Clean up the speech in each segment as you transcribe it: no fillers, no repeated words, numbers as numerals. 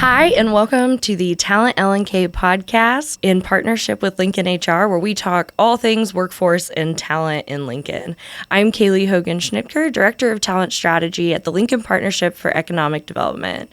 Hi, and welcome to the Talent LNK podcast in partnership with LincolnHR, where we talk all things workforce and talent in Lincoln. I'm Kaylie Hogan-Schnittker, Director of Talent Strategy at the Lincoln Partnership for Economic Development.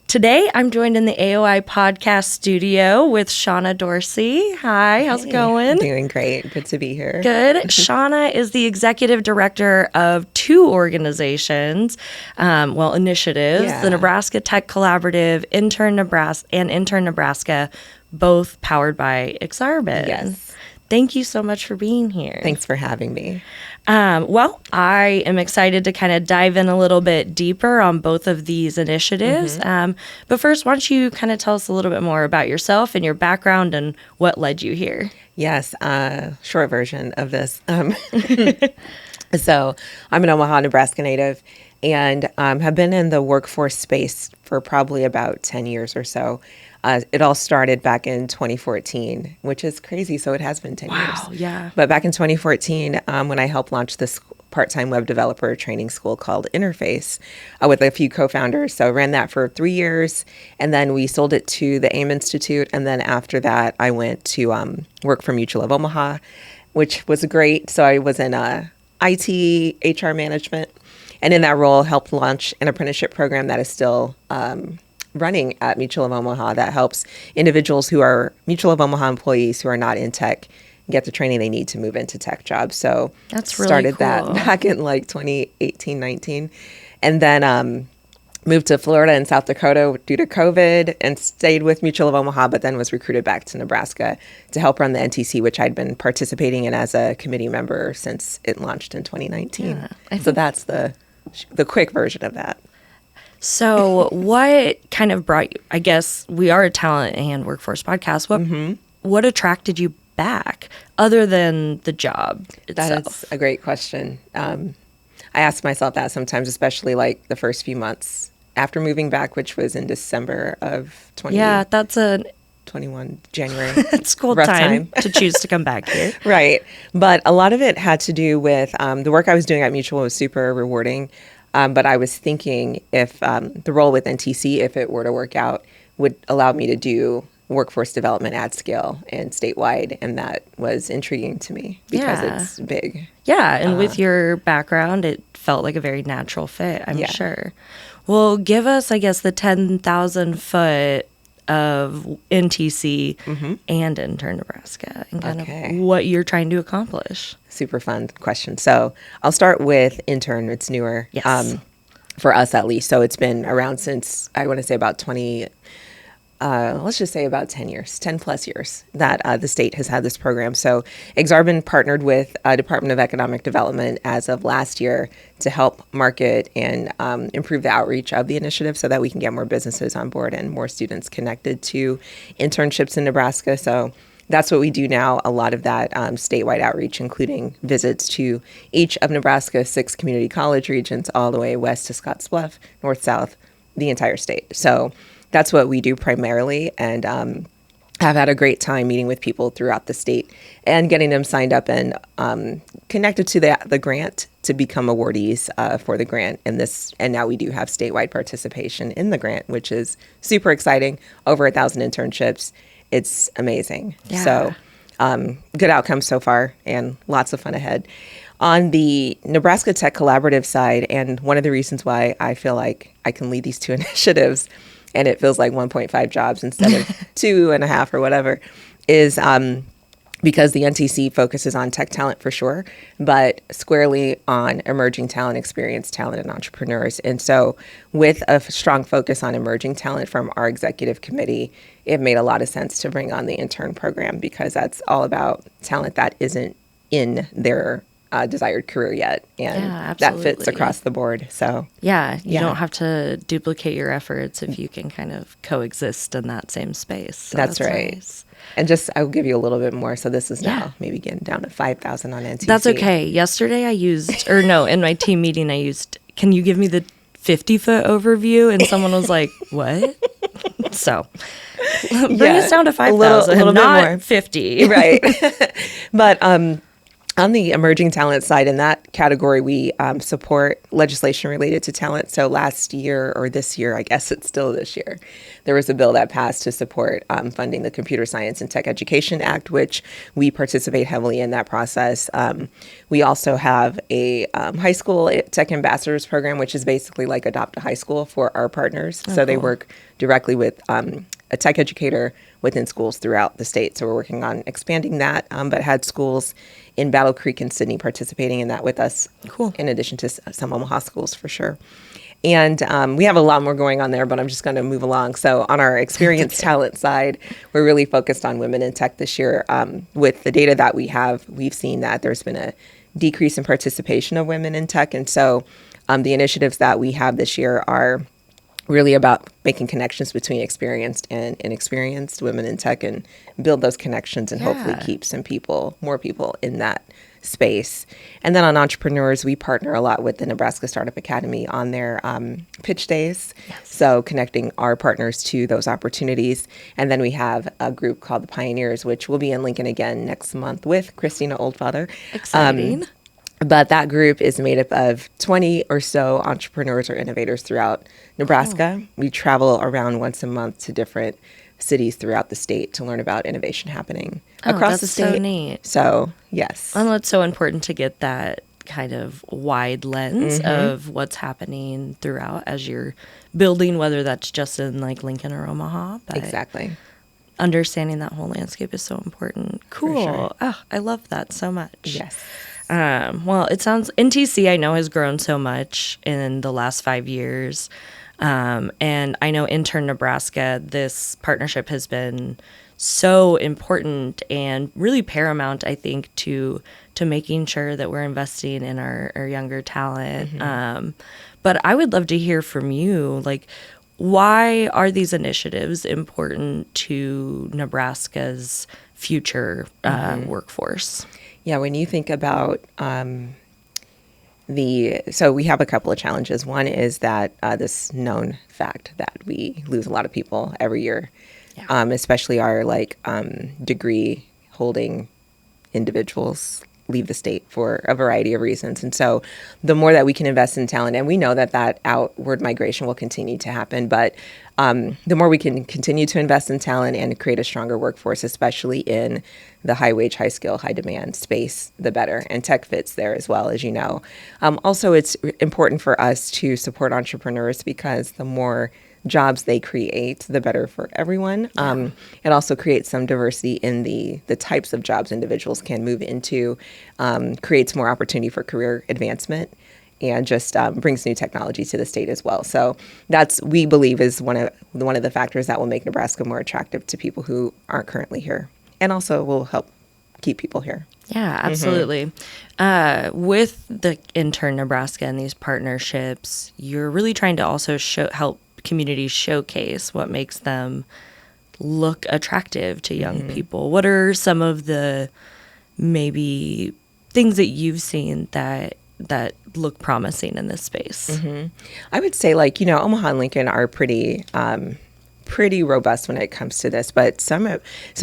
Today, I'm joined in the AOI podcast studio with Shonna Dorsey. Hi, how's it going? Doing great. Good to be here. Good. Shonna is the executive director of two organizations, initiatives, the Nebraska Tech Collaborative, Intern Nebraska, both powered by Aksarben. Yes. Thank you so much for being here. Thanks for having me. I am excited to kind of dive in a little bit deeper on both of these initiatives. But first, why don't you kind of tell us a little bit more about yourself and your background and what led you here? Yes, short version of this. So I'm an Omaha, Nebraska native and have been in the workforce space for probably about 10 years or so. It all started back in 2014, which is crazy. So it has been 10 years. Wow, yeah. But back in 2014, when I helped launch this part-time web developer training school called Interface with a few co-founders. So I ran that for 3 years, and then we sold it to the AIM Institute. And then after that, I went to work for Mutual of Omaha, which was great. So I was in IT, HR management, and in that role helped launch an apprenticeship program that is still running at Mutual of Omaha that helps individuals who are Mutual of Omaha employees who are not in tech get the training they need to move into tech jobs. So that's really started cool. that back in like 2018, 19. And then moved to Florida and South Dakota due to COVID and stayed with Mutual of Omaha, but then was recruited back to Nebraska to help run the NTC, which I'd been participating in as a committee member since it launched in 2019. Yeah, so that's the quick version of that. So what kind of brought you, I guess we are a talent and workforce podcast. What attracted you back other than the job itself? That is a great question. I ask myself that sometimes, especially like the first few months after moving back, which was in December of 20. Yeah, that's a 21 January. It's cool time to choose to come back here. Right. But a lot of it had to do with the work I was doing at Mutual was super rewarding. But I was thinking if the role with NTC, if it were to work out, would allow me to do workforce development at scale and statewide. And that was intriguing to me because it's big. Yeah. And with your background, it felt like a very natural fit, I'm sure. Well, give us, I guess, the 10,000 foot of NTC and Intern Nebraska and kind of what you're trying to accomplish. Super fun question. So I'll start with Intern. It's newer, for us at least. So it's been around since, I want to say about 10 years, 10 plus years that the state has had this program. So Aksarben partnered with Department of Economic Development as of last year to help market and improve the outreach of the initiative so that we can get more businesses on board and more students connected to internships in Nebraska. So that's what we do now. A lot of that statewide outreach, including visits to each of Nebraska's 6 community college regions, all the way west to Scottsbluff, north, south, the entire state. So that's what we do primarily, and have had a great time meeting with people throughout the state and getting them signed up and connected to the grant to become awardees for the grant. And now we do have statewide participation in the grant, which is super exciting. Over 1,000 internships. It's amazing. Yeah. So good outcomes so far and lots of fun ahead. On the Nebraska Tech Collaborative side, and one of the reasons why I feel like I can lead these two initiatives and it feels like 1.5 jobs instead of 2.5 or whatever, is because the NTC focuses on tech talent for sure, but squarely on emerging talent, experienced talent, and entrepreneurs. And so with a strong focus on emerging talent from our executive committee, it made a lot of sense to bring on the intern program because that's all about talent that isn't in their desired career yet, and that fits across the board. So you don't have to duplicate your efforts if you can kind of coexist in that same space. So that's right. Nice. And just I'll give you a little bit more. So this is now maybe getting down to 5,000 on NTC. That's okay. Yesterday I used, in my team meeting I used, can you give me the 50-foot overview? And someone was like, what? So bring us down to 5,000, a little not bit more. 50. Right. But On the emerging talent side, in that category, we support legislation related to talent. So last year, or this year, I guess it's still this year, there was a bill that passed to support funding the Computer Science and Tech Education Act, which we participate heavily in that process. We also have a high school tech ambassadors program, which is basically like Adopt a High School for our partners. So they work directly with a tech educator within schools throughout the state. So we're working on expanding that, but had schools in Battle Creek and Sydney participating in that with us, in addition to some Omaha schools for sure. And we have a lot more going on there, but I'm just going to move along. So on our experienced talent side, we're really focused on women in tech this year. With the data that we have, we've seen that there's been a decrease in participation of women in tech. And so the initiatives that we have this year are really about making connections between experienced and inexperienced women in tech and build those connections and hopefully keep more people in that space. And then on entrepreneurs, we partner a lot with the Nebraska Startup Academy on their pitch days. So connecting our partners to those opportunities. And then we have a group called the Pioneers, which will be in Lincoln again next month with Christina Oldfather. Exciting. But that group is made up of 20 or so entrepreneurs or innovators throughout Nebraska. We travel around once a month to different cities throughout the state to learn about innovation happening across the state. That's so neat. So, yes. And it's so important to get that kind of wide lens of what's happening throughout as you're building, whether that's just in like Lincoln or Omaha. But Exactly. understanding that whole landscape is so important. Cool. Sure. Oh, I love that so much. Yes. Well, it sounds NTC, I know, has grown so much in the last 5 years. And I know Intern Nebraska, this partnership has been so important and really paramount, I think, to making sure that we're investing in our younger talent. But I would love to hear from you, like, why are these initiatives important to Nebraska's future workforce? Yeah, when you think about so we have a couple of challenges. One is that this known fact that we lose a lot of people every year, especially our degree holding individuals leave the state for a variety of reasons. And so the more that we can invest in talent, and we know that outward migration will continue to happen, but the more we can continue to invest in talent and create a stronger workforce, especially in the high wage, high skill, high demand space, the better. And tech fits there as well, as you know. Also, it's important for us to support entrepreneurs because the more jobs they create, the better for everyone. It also creates some diversity in the types of jobs individuals can move into, creates more opportunity for career advancement, and just brings new technology to the state as well. So that's, we believe, is one of the factors that will make Nebraska more attractive to people who aren't currently here, and also will help keep people here. Yeah, absolutely. With the Intern Nebraska and these partnerships, you're really trying to also help communities showcase what makes them look attractive to young people. What are some of the maybe things that you've seen that look promising in this space? I would say, Omaha and Lincoln are pretty robust when it comes to this, but some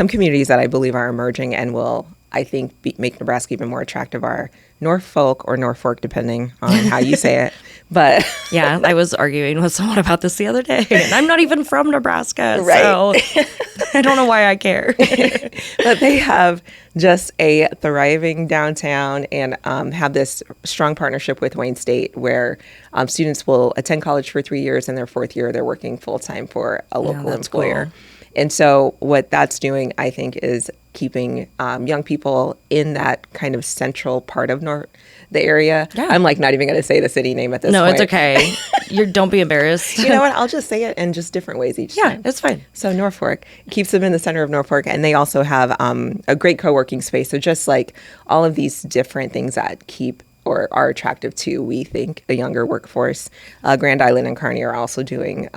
communities that I believe are emerging and will, I think, make Nebraska even more attractive are Norfolk or Norfolk, depending on how you say it. But yeah, I was arguing with someone about this the other day, and I'm not even from Nebraska, right. So I don't know why I care. But they have just a thriving downtown and have this strong partnership with Wayne State where students will attend college for 3 years, and their fourth year they're working full-time for a local employer. Cool. And so what that's doing, I think, is keeping young people in that kind of central part of the area. Yeah. I'm not even going to say the city name at this point. No, it's okay. Don't be embarrassed. You know what? I'll just say it in just different ways each time. Yeah, it's fine. So Norfolk keeps them in the center of Norfolk, and they also have a great co-working space. So just all of these different things that keep or are attractive to, we think, a younger workforce. Grand Island and Kearney are also doing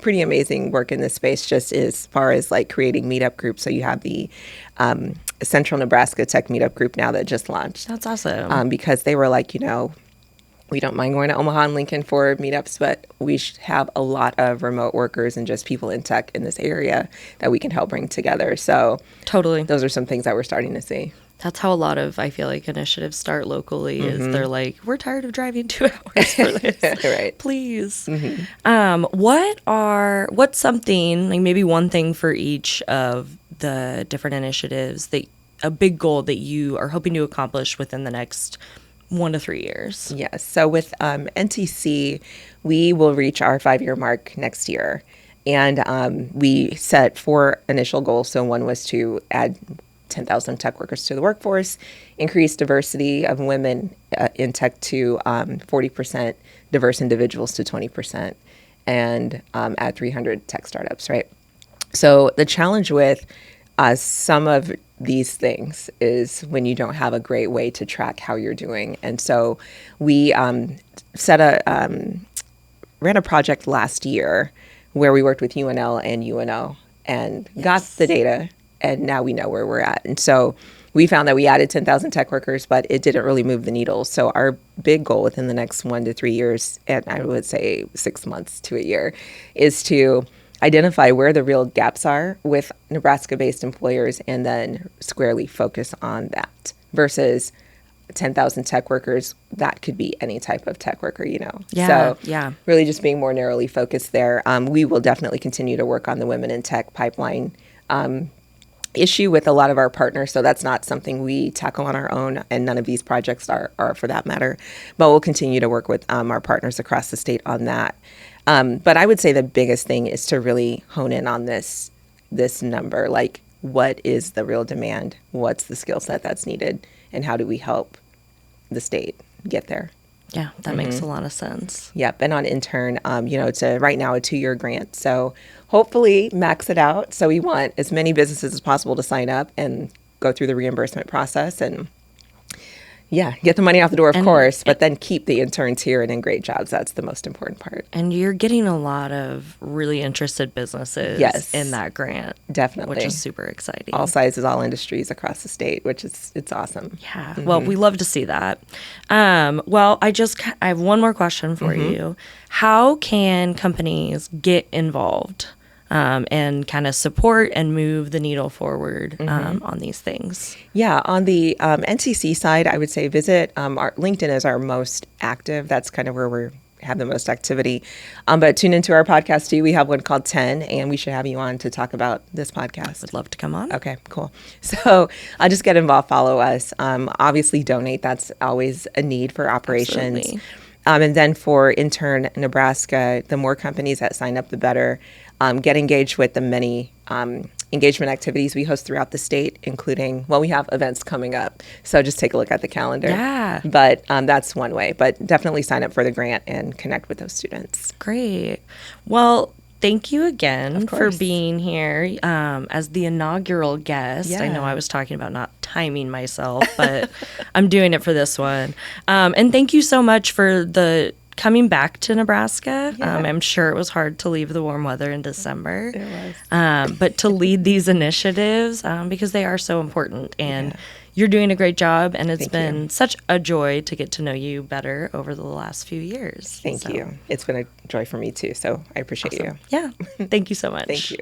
pretty amazing work in this space, just as far as creating meetup groups. So you have the Central Nebraska Tech Meetup Group now that just launched. That's awesome. Because they were we don't mind going to Omaha and Lincoln for meetups, but we should have a lot of remote workers and just people in tech in this area that we can help bring together. So totally, those are some things that we're starting to see. That's how a lot of, I feel like, initiatives start locally is they're like, we're tired of driving 2 hours for this. Right. Please. What's something, like maybe one thing for each of the different initiatives, that a big goal that you are hoping to accomplish within the next 1 to 3 years? Yes. So with NTC, we will reach our 5-year mark next year. And we set 4 initial goals. So one was to add 10,000 tech workers to the workforce, increase diversity of women in tech to 40%, diverse individuals to 20%, and add 300 tech startups, right? So the challenge with some of these things is when you don't have a great way to track how you're doing. And so we ran a project last year where we worked with UNL and UNO and got the data, and now we know where we're at. And so we found that we added 10,000 tech workers, but it didn't really move the needle. So our big goal within the next 1 to 3 years, and I would say 6 months to a year, is to identify where the real gaps are with Nebraska-based employers and then squarely focus on that versus 10,000 tech workers. That could be any type of tech worker, So really just being more narrowly focused there. We will definitely continue to work on the Women in Tech pipeline issue with a lot of our partners. So that's not something we tackle on our own, and none of these projects are for that matter. But we'll continue to work with our partners across the state on that. But I would say the biggest thing is to really hone in on this number. Like, what is the real demand? What's the skill set that's needed? And how do we help the state get there? Yeah, that makes a lot of sense. Yep. And on Intern, it's right now a 2-year grant. So hopefully max it out. So we want as many businesses as possible to sign up and go through the reimbursement process and get the money out the door, of course, but then keep the interns here and in great jobs. That's the most important part. And you're getting a lot of really interested businesses in that grant. Definitely. Which is super exciting. All sizes, all industries across the state, it's awesome. Yeah. Well, we love to see that. Well, I have one more question for you. How can companies get involved and kind of support and move the needle forward on these things? Yeah, on the NCC side, I would say visit our LinkedIn is our most active. That's kind of where we have the most activity. But tune into our podcast too. We have one called 10, and we should have you on to talk about this podcast. Would love to come on. Okay, cool. So just get involved, follow us. Obviously donate. That's always a need for operations. Absolutely. And then for Intern Nebraska, the more companies that sign up, the better. Get engaged with the many engagement activities we host throughout the state, including, we have events coming up. So just take a look at the calendar. Yeah. But that's one way. But definitely sign up for the grant and connect with those students. Great. Well, thank you again for being here as the inaugural guest. Yeah. I know I was talking about not timing myself, but I'm doing it for this one. And thank you so much for coming back to Nebraska. Yeah. I'm sure it was hard to leave the warm weather in December. It was. But to lead these initiatives because they are so important. And you're doing a great job. And it's been such a joy to get to know you better over the last few years. Thank you. It's been a joy for me too. So I appreciate you. Yeah. Thank you so much. Thank you.